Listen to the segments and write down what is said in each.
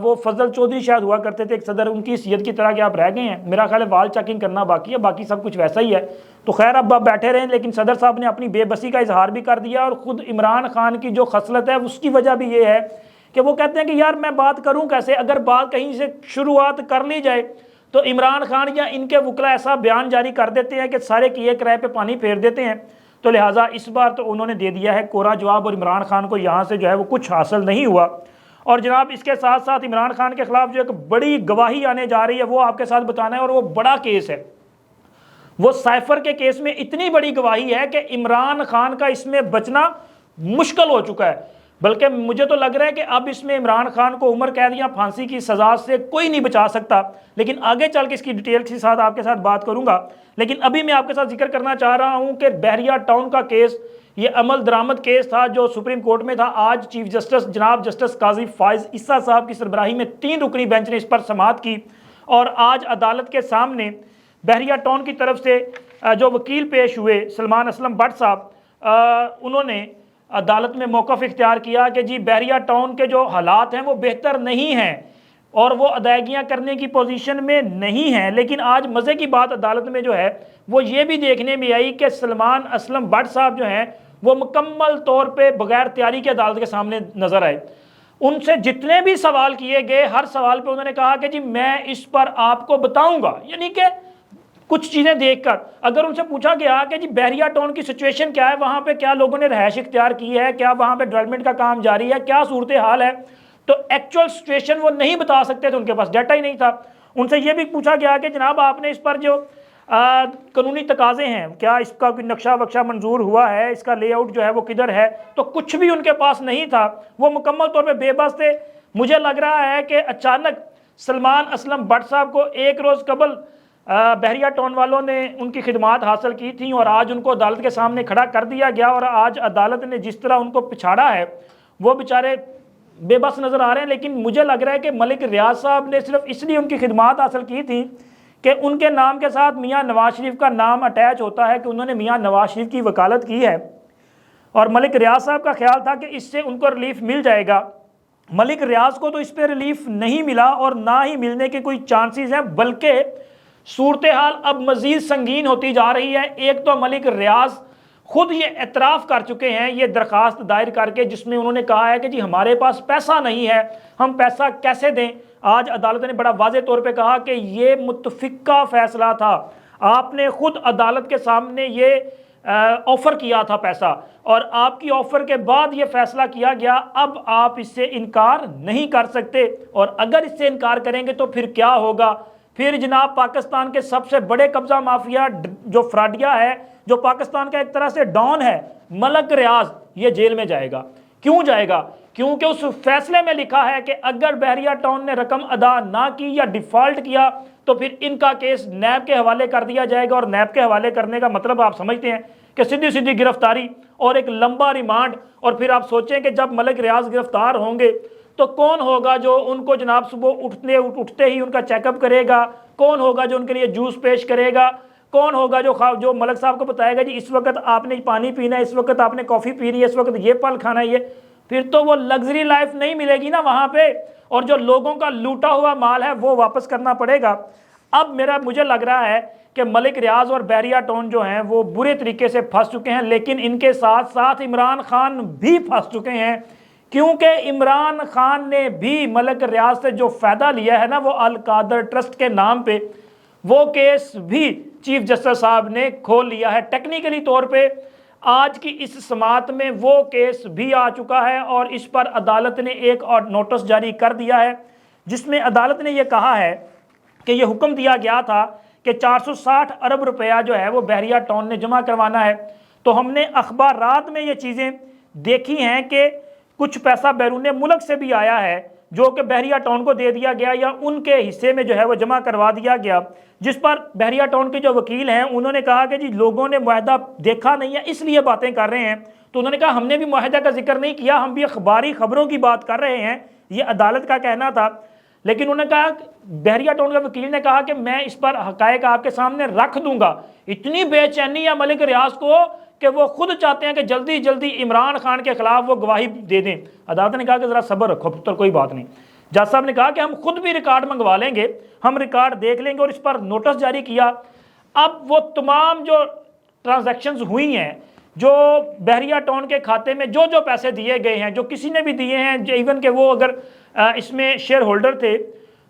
وہ فضل چودھری شاید ہوا کرتے تھے ایک صدر، ان کی حیثیت کی طرح کہ آپ رہ گئے ہیں، میرا خیال ہے وال چیکنگ کرنا باقی ہے، باقی سب کچھ ویسا ہی ہے۔ تو خیر اب آپ بیٹھے رہیں، لیکن صدر صاحب نے اپنی بے بسی کا اظہار بھی کر دیا، اور خود عمران خان کی جو خصلت ہے اس کی وجہ بھی یہ ہے کہ وہ کہتے ہیں کہ یار میں بات کروں کیسے، اگر بات کہیں سے شروعات کر لی جائے تو عمران خان یا ان کے وکلا ایسا بیان جاری کر دیتے ہیں کہ سارے کیے کرائے پہ پانی پھیر دیتے ہیں۔ تو لہٰذا اس بار تو انہوں نے دے دیا ہے کورا جواب، اور عمران خان کو یہاں سے جو ہے وہ کچھ حاصل نہیں ہوا۔ اور جناب اس کے ساتھ ساتھ عمران خان کے خلاف جو ایک بڑی گواہی آنے جا رہی ہے وہ آپ کے ساتھ بتانا ہے، اور وہ بڑا کیس ہے۔ وہ سائفر کے کیس میں اتنی بڑی گواہی ہے کہ عمران خان کا اس میں بچنا مشکل ہو چکا ہے، بلکہ مجھے تو لگ رہا ہے کہ اب اس میں عمران خان کو عمر قید یا پھانسی کی سزا سے کوئی نہیں بچا سکتا، لیکن آگے چل کے اس کی ڈیٹیل کے ساتھ آپ کے ساتھ بات کروں گا۔ لیکن ابھی میں آپ کے ساتھ ذکر کرنا چاہ رہا ہوں کہ بحریہ ٹاؤن کا کیس، یہ عمل درآمد کیس تھا جو سپریم کورٹ میں تھا۔ آج چیف جسٹس جناب جسٹس قاضی فائز عیسیٰ صاحب کی سربراہی میں 3 رکنی بینچ نے اس پر سماعت کی، اور آج عدالت کے سامنے بحریہ ٹاؤن کی طرف سے جو وکیل پیش ہوئے سلمان اسلم بٹ صاحب، انہوں نے عدالت میں موقف اختیار کیا کہ جی بحریہ ٹاؤن کے جو حالات ہیں وہ بہتر نہیں ہیں اور وہ ادائیگیاں کرنے کی پوزیشن میں نہیں ہیں۔ لیکن آج مزے کی بات عدالت میں جو ہے وہ یہ بھی دیکھنے میں آئی کہ سلمان اسلم بٹ صاحب جو ہیں وہ مکمل طور پہ بغیر تیاری کے عدالت کے سامنے نظر آئے۔ ان سے جتنے بھی سوال کیے گئے ہر سوال پہ انہوں نے کہا کہ جی میں اس پر آپ کو بتاؤں گا، یعنی کہ کچھ چیزیں دیکھ کر اگر ان سے پوچھا گیا کہ جی بحریہ ٹاؤن کی سچویشن کیا ہے، وہاں پہ کیا لوگوں نے رہائش اختیار کی ہے، کیا وہاں پہ ڈیولپمنٹ کا کام جاری ہے، کیا صورتحال ہے، تو ایکچوئل سچویشن وہ نہیں بتا سکتے تھے، ان کے پاس ڈیٹا ہی نہیں تھا۔ ان سے یہ بھی پوچھا گیا کہ جناب آپ نے اس پر جو قانونی تقاضے ہیں، کیا اس کا کوئی نقشہ وقشہ منظور ہوا ہے، اس کا لے آؤٹ جو ہے وہ کدھر ہے، تو کچھ بھی ان کے پاس نہیں تھا، وہ مکمل طور پہ بے بس تھے۔ مجھے لگ رہا ہے کہ اچانک سلمان اسلم بٹ صاحب کو ایک روز قبل بحریہ ٹاؤن والوں نے ان کی خدمات حاصل کی تھیں، اور آج ان کو عدالت کے سامنے کھڑا کر دیا گیا، اور آج عدالت نے جس طرح ان کو پچھاڑا ہے وہ بیچارے بے بس نظر آ رہے ہیں۔ لیکن مجھے لگ رہا ہے کہ ملک ریاض صاحب نے صرف اس لیے ان کی خدمات حاصل کی تھیں کہ ان کے نام کے ساتھ میاں نواز شریف کا نام اٹیچ ہوتا ہے، کہ انہوں نے میاں نواز شریف کی وکالت کی ہے، اور ملک ریاض صاحب کا خیال تھا کہ اس سے ان کو ریلیف مل جائے گا۔ ملک ریاض کو تو اس پہ ریلیف نہیں ملا، اور نہ ہی ملنے کے کوئی چانسز ہیں، بلکہ صورتحال اب مزید سنگین ہوتی جا رہی ہے۔ ایک تو ملک ریاض خود یہ اعتراف کر چکے ہیں یہ درخواست دائر کر کے، جس میں انہوں نے کہا ہے کہ جی ہمارے پاس پیسہ نہیں ہے، ہم پیسہ کیسے دیں۔ آج عدالت نے بڑا واضح طور پہ کہا کہ یہ متفقہ فیصلہ تھا، آپ نے خود عدالت کے سامنے یہ آفر کیا تھا پیسہ، اور آپ کی آفر کے بعد یہ فیصلہ کیا گیا، اب آپ اس سے انکار نہیں کر سکتے، اور اگر اس سے انکار کریں گے تو پھر کیا ہوگا؟ پھر جناب پاکستان کے سب سے بڑے قبضہ مافیا جو فراڈیا ہے، جو پاکستان کا ایک طرح سے ڈان ہے، ملک ریاض، یہ جیل میں جائے گا۔ کیوں جائے گا؟ کیونکہ اس فیصلے میں لکھا ہے کہ اگر بحریہ ٹاؤن نے رقم ادا نہ کی یا ڈیفالٹ کیا تو پھر ان کا کیس نیب کے حوالے کر دیا جائے گا، اور نیب کے حوالے کرنے کا مطلب آپ سمجھتے ہیں کہ سیدھی سیدھی گرفتاری اور ایک لمبا ریمانڈ۔ اور پھر آپ سوچیں کہ جب ملک ریاض گرفتار ہوں گے تو کون ہوگا جو ان کو جناب صبح اٹھتے ہی ان کا چیک اپ کرے گا؟ کون ہوگا جو ان کے لیے جوس پیش کرے گا؟ کون ہوگا جو ملک صاحب کو بتائے گا جی اس وقت آپ نے پانی پینا ہے، اس وقت آپ نے کافی پینی ہے، اس وقت یہ پھل کھانا ہے؟ یہ پھر تو وہ لگژری لائف نہیں ملے گی نا وہاں پہ، اور جو لوگوں کا لوٹا ہوا مال ہے وہ واپس کرنا پڑے گا۔ اب مجھے لگ رہا ہے کہ ملک ریاض اور بحریہ ٹاؤن جو ہیں وہ برے طریقے سے پھنس چکے ہیں، لیکن ان کے ساتھ ساتھ عمران خان بھی پھنس چکے ہیں، کیونکہ عمران خان نے بھی ملک ریاض سے جو فائدہ لیا ہے نا وہ القادر ٹرسٹ کے نام پہ، وہ کیس بھی چیف جسٹس صاحب نے کھول لیا ہے۔ ٹیکنیکلی طور پہ آج کی اس سماعت میں وہ کیس بھی آ چکا ہے، اور اس پر عدالت نے ایک اور نوٹس جاری کر دیا ہے، جس میں عدالت نے یہ کہا ہے کہ یہ حکم دیا گیا تھا کہ 460 ارب روپیہ جو ہے وہ بحریہ ٹاؤن نے جمع کروانا ہے۔ تو ہم نے اخبارات میں یہ چیزیں دیکھی ہیں کہ کچھ پیسہ بیرون ملک سے بھی آیا ہے جو کہ بحریہ ٹاؤن کو دے دیا گیا یا ان کے حصے میں جو ہے وہ جمع کروا دیا گیا، جس پر بحریہ ٹاؤن کے جو وکیل ہیں انہوں نے کہا کہ جی لوگوں نے معاہدہ دیکھا نہیں ہے اس لیے باتیں کر رہے ہیں۔ تو انہوں نے کہا ہم نے بھی معاہدہ کا ذکر نہیں کیا، ہم بھی اخباری خبروں کی بات کر رہے ہیں، یہ عدالت کا کہنا تھا۔ لیکن انہوں نے کہا، بحریہ ٹاؤن کے وکیل نے کہا کہ میں اس پر حقائق آپ کے سامنے رکھ دوں گا۔ اتنی بے چینی ہے ملک ریاض کو کہ وہ خود چاہتے ہیں کہ جلدی جلدی عمران خان کے خلاف وہ گواہی دے دیں۔ عدالت نے کہا کہ ذرا صبر رکھو پتر، کوئی بات نہیں، جج صاحب نے کہا کہ ہم خود بھی ریکارڈ منگوا لیں گے، ہم ریکارڈ دیکھ لیں گے، اور اس پر نوٹس جاری کیا۔ اب وہ تمام جو ٹرانزیکشنز ہوئی ہیں، جو بحریہ ٹاؤن کے کھاتے میں جو جو پیسے دیے گئے ہیں، جو کسی نے بھی دیے ہیں، ایون کہ وہ اگر اس میں شیئر ہولڈر تھے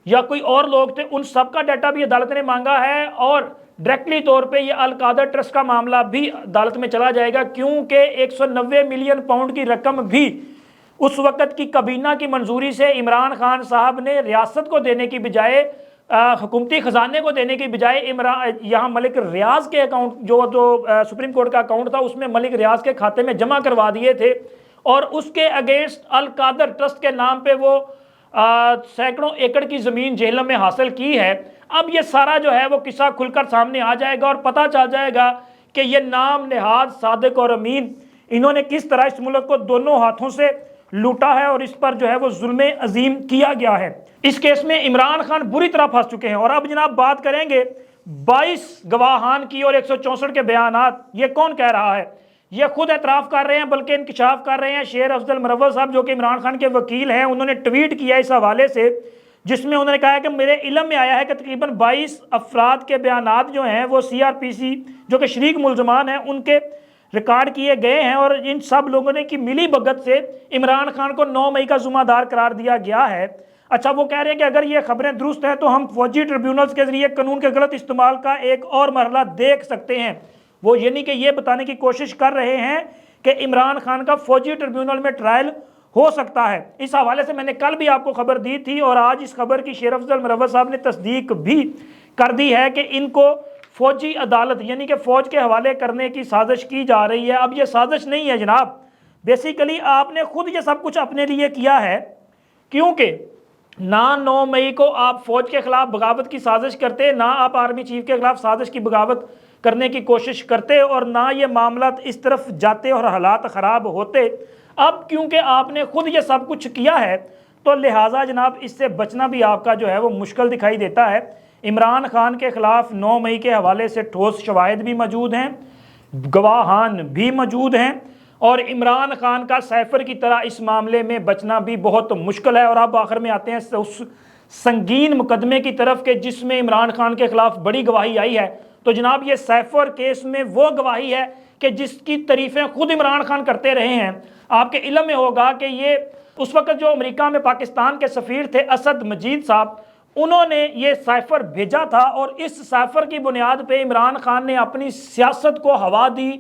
یا کوئی اور لوگ تھے، ان سب کا ڈیٹا بھی عدالت نے مانگا ہے، اور ڈائریکٹلی طور پہ یہ القادر ٹرسٹ کا معاملہ بھی عدالت میں چلا جائے گا، کیونکہ 190 ملین پاؤنڈ کی رقم بھی اس وقت کی کابینہ کی منظوری سے عمران خان صاحب نے ریاست کو دینے کی بجائے، حکومتی خزانے کو دینے کی بجائے یہاں ملک ریاض کے اکاؤنٹ جو سپریم کورٹ کا اکاؤنٹ تھا اس میں ملک ریاض کے کھاتے میں جمع کروا دیے تھے، اور اس کے اگینسٹ القادر ٹرسٹ کے نام پہ وہ سینکڑوں ایکڑ کی زمین جہلم میں حاصل کی ہے۔ اب یہ سارا جو ہے وہ قصہ کھل کر سامنے آ جائے گا، اور پتہ چل جائے گا کہ یہ نام نہاد صادق اور امین انہوں نے کس طرح اس ملک کو دونوں ہاتھوں سے لوٹا ہے، اور اس پر جو ہے وہ ظلم عظیم کیا گیا ہے۔ اس کیس میں عمران خان بری طرح پھنس چکے ہیں۔ اور اب جناب بات کریں گے 22 گواہان کی اور 164 کے بیانات، یہ کون کہہ رہا ہے؟ یہ خود اعتراف کر رہے ہیں، بلکہ انکشاف کر رہے ہیں شیر افضل مرول صاحب جو کہ عمران خان کے وکیل ہیں، انہوں نے ٹویٹ کیا اس حوالے سے، جس میں انہوں نے کہا ہے کہ میرے علم میں آیا ہے کہ تقریباً 22 افراد کے بیانات جو ہیں وہ CRPC جو کہ شریک ملزمان ہیں ان کے ریکارڈ کیے گئے ہیں، اور ان سب لوگوں نے کی ملی بھگت سے عمران خان کو 9 مئی کا ذمہ دار قرار دیا گیا ہے۔ اچھا، وہ کہہ رہے ہیں کہ اگر یہ خبریں درست ہیں تو ہم فوجی ٹریبیونلز کے ذریعے قانون کے غلط استعمال کا ایک اور مرحلہ دیکھ سکتے ہیں۔ وہ یعنی کہ یہ بتانے کی کوشش کر رہے ہیں کہ عمران خان کا فوجی ٹریبیونل میں ٹرائل ہو سکتا ہے۔ اس حوالے سے میں نے کل بھی آپ کو خبر دی تھی، اور آج اس خبر کی شیر افضل مرول صاحب نے تصدیق بھی کر دی ہے کہ ان کو فوجی عدالت یعنی کہ فوج کے حوالے کرنے کی سازش کی جا رہی ہے۔ اب یہ سازش نہیں ہے جناب، بیسیکلی آپ نے خود یہ سب کچھ اپنے لیے کیا ہے، کیونکہ نہ 9 مئی کو آپ فوج کے خلاف بغاوت کی سازش کرتے، نہ آپ آرمی چیف کے خلاف سازش کی بغاوت کرنے کی کوشش کرتے، اور نہ یہ معاملات اس طرف جاتے اور حالات خراب ہوتے۔ اب کیونکہ آپ نے خود یہ سب کچھ کیا ہے تو لہٰذا جناب اس سے بچنا بھی آپ کا جو ہے وہ مشکل دکھائی دیتا ہے۔ عمران خان کے خلاف 9 مئی کے حوالے سے ٹھوس شواہد بھی موجود ہیں، گواہان بھی موجود ہیں، اور عمران خان کا سیفر کی طرح اس معاملے میں بچنا بھی بہت مشکل ہے۔ اور اب آخر میں آتے ہیں اس سنگین مقدمے کی طرف کہ جس میں عمران خان کے خلاف بڑی گواہی آئی ہے، تو جناب یہ سیفر کیس میں وہ گواہی ہے کہ جس کی تعریفیں خود عمران خان کرتے رہے ہیں۔ آپ کے علم میں ہوگا کہ یہ اس وقت جو امریکہ میں پاکستان کے سفیر تھے اسد مجید صاحب، انہوں نے یہ سائفر بھیجا تھا، اور اس سائفر کی بنیاد پہ عمران خان نے اپنی سیاست کو ہوا دی،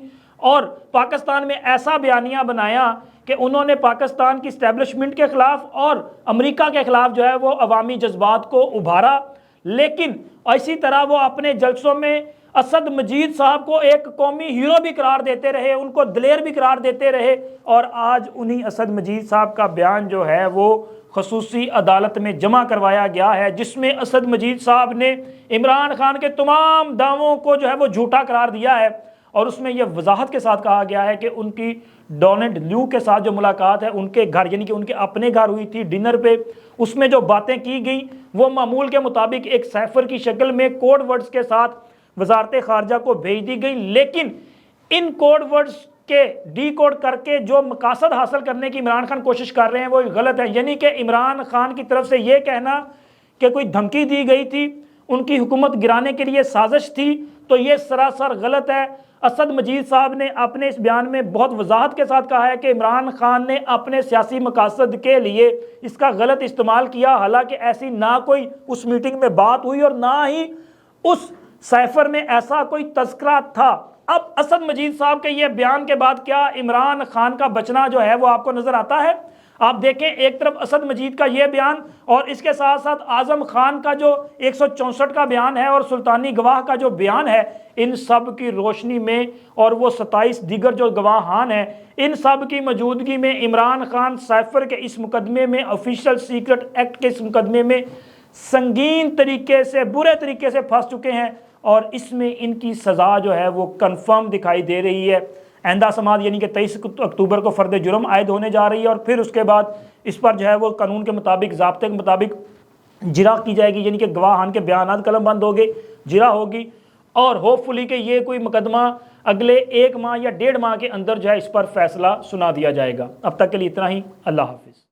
اور پاکستان میں ایسا بیانیہ بنایا کہ انہوں نے پاکستان کی اسٹیبلشمنٹ کے خلاف اور امریکہ کے خلاف جو ہے وہ عوامی جذبات کو ابھارا۔ لیکن اسی طرح وہ اپنے جلسوں میں اسد مجید صاحب کو ایک قومی ہیرو بھی قرار دیتے رہے، ان کو دلیر بھی قرار دیتے رہے، اور آج انہی اسد مجید صاحب کا بیان جو ہے وہ خصوصی عدالت میں جمع کروایا گیا ہے، جس میں اسد مجید صاحب نے عمران خان کے تمام دعووں کو جو ہے وہ جھوٹا قرار دیا ہے، اور اس میں یہ وضاحت کے ساتھ کہا گیا ہے کہ ان کی ڈونلڈ لیو کے ساتھ جو ملاقات ہے ان کے گھر یعنی کہ ان کے اپنے گھر ہوئی تھی ڈنر پہ، اس میں جو باتیں کی گئیں وہ معمول کے مطابق ایک سیفر کی شکل میں کوڈ ورڈز کے ساتھ وزارت خارجہ کو بھیج دی گئی، لیکن ان کوڈ ورڈز کے ڈی کوڈ کر کے جو مقاصد حاصل کرنے کی عمران خان کوشش کر رہے ہیں وہ غلط ہے۔ یعنی کہ عمران خان کی طرف سے یہ کہنا کہ کوئی دھمکی دی گئی تھی، ان کی حکومت گرانے کے لیے سازش تھی، تو یہ سراسر غلط ہے۔ اسد مجید صاحب نے اپنے اس بیان میں بہت وضاحت کے ساتھ کہا ہے کہ عمران خان نے اپنے سیاسی مقاصد کے لیے اس کا غلط استعمال کیا، حالانکہ ایسی نہ کوئی اس میٹنگ میں بات ہوئی اور نہ ہی اس سیفر میں ایسا کوئی تذکرہ تھا۔ اب اسد مجید صاحب کے یہ بیان کے بعد کیا عمران خان کا بچنا جو ہے وہ آپ کو نظر آتا ہے؟ آپ دیکھیں ایک طرف اسد مجید کا یہ بیان اور اس کے ساتھ ساتھ اعظم خان کا جو 164 کا بیان ہے اور سلطانی گواہ کا جو بیان ہے، ان سب کی روشنی میں اور وہ 27 دیگر جو گواہان ہیں ان سب کی موجودگی میں عمران خان سیفر کے اس مقدمے میں آفیشل سیکرٹ ایکٹ کے اس مقدمے میں سنگین طریقے سے برے طریقے سے پھنس چکے ہیں، اور اس میں ان کی سزا جو ہے وہ کنفرم دکھائی دے رہی ہے۔ آئندہ سماعت یعنی کہ 23 اکتوبر کو فرد جرم عائد ہونے جا رہی ہے، اور پھر اس کے بعد اس پر جو ہے وہ قانون کے مطابق ضابطے کے مطابق جرا کی جائے گی، یعنی کہ گواہان کے بیانات قلم بند ہو گئے، جرا ہوگی، اور ہوپ فلی کہ یہ کوئی مقدمہ اگلے 1 ماہ یا 1.5 ماہ کے اندر جو ہے اس پر فیصلہ سنا دیا جائے گا۔ اب تک کے لیے اتنا ہی، اللہ حافظ۔